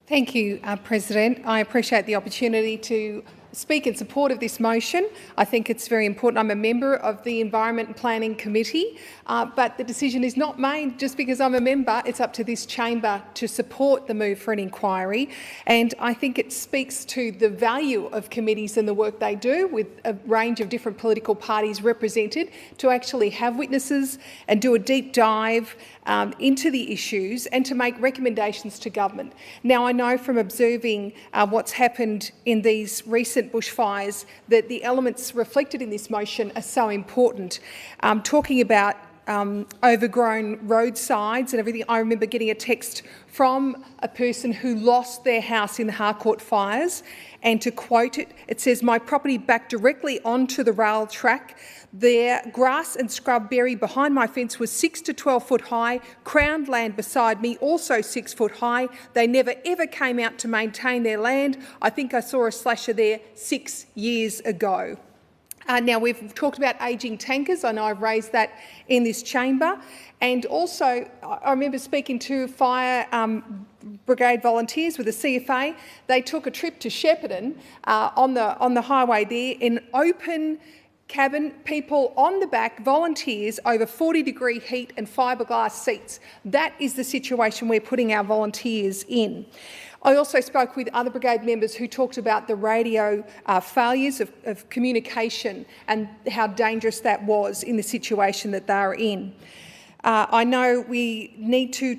Thank you, President. I appreciate the opportunity to speak in support of this motion. I think it's very important. I'm a member of the Environment and Planning Committee, but the decision is not made just because I'm a member. It's up to this chamber to support the move for an inquiry, and I think it speaks to the value of committees and the work they do, with a range of different political parties represented, to actually have witnesses and do a deep dive into the issues and to make recommendations to government. Now, I know from observing what's happened in these recent bushfires that the elements reflected in this motion are so important. Talking about overgrown roadsides and everything, I remember getting a text from a person who lost their house in the Harcourt fires, and to quote it, it says, "My property backed directly onto the rail track. Their grass and scrub berry behind my fence was 6 to 12 foot high. Crowned land beside me, also 6 foot high. They never ever came out to maintain their land. I think I saw a slasher there 6 years ago." Now, we've talked about ageing tankers. I know I've raised that in this chamber. And also, I remember speaking to fire brigade volunteers with the CFA. They took a trip to Shepparton on the highway there in open cabin, people on the back, volunteers, over 40-degree heat and fiberglass seats. That is the situation we're putting our volunteers in. I also spoke with other brigade members who talked about the radio failures of communication and how dangerous that was in the situation that they're in. I know we need to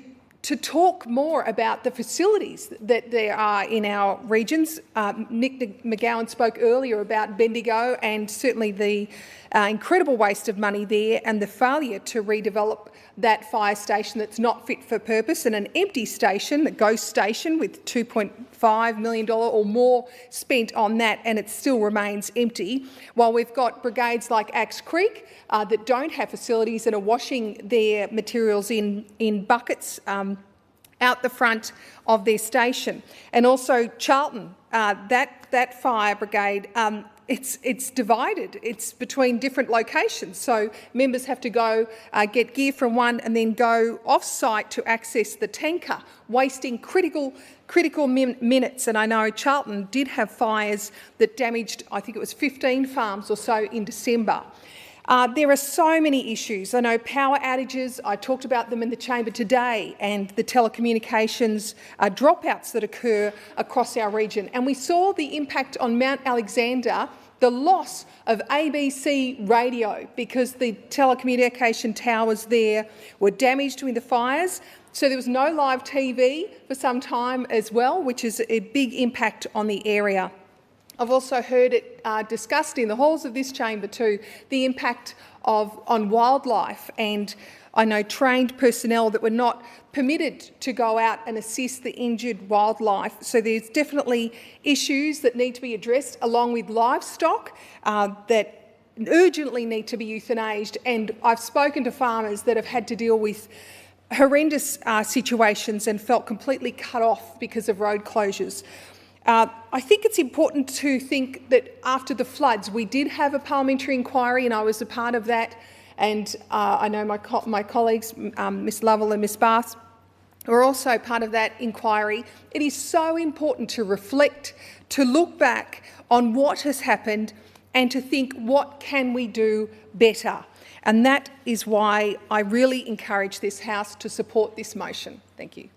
talk more about the facilities that there are in our regions. Nick McGowan spoke earlier about Bendigo and certainly the incredible waste of money there and the failure to redevelop that fire station that's not fit for purpose, and an empty station, the ghost station, with $2.5 million or more spent on that, and it still remains empty, while we've got brigades like Axe Creek that don't have facilities and are washing their materials in buckets out the front of their station. And also Charlton, that fire brigade, it's divided. It's between different locations, so members have to go get gear from one and then go off-site to access the tanker, wasting critical minutes. And I know Charlton did have fires that damaged, I think it was 15 farms or so in December. There are so many issues. I know power outages, I talked about them in the chamber today, and the telecommunications dropouts that occur across our region. And we saw the impact on Mount Alexander, the loss of ABC radio, because the telecommunication towers there were damaged during the fires. So there was no live TV for some time as well, which is a big impact on the area. I've also heard it discussed in the halls of this chamber too, the impact on wildlife, and I know trained personnel that were not permitted to go out and assist the injured wildlife. So there's definitely issues that need to be addressed, along with livestock that urgently need to be euthanased. And I've spoken to farmers that have had to deal with horrendous situations and felt completely cut off because of road closures. I think it's important to think that after the floods, we did have a parliamentary inquiry, and I was a part of that. And I know my colleagues, Ms Lovell and Ms Bath, were also part of that inquiry. It is so important to reflect, to look back on what has happened and to think, what can we do better? And that is why I really encourage this House to support this motion. Thank you.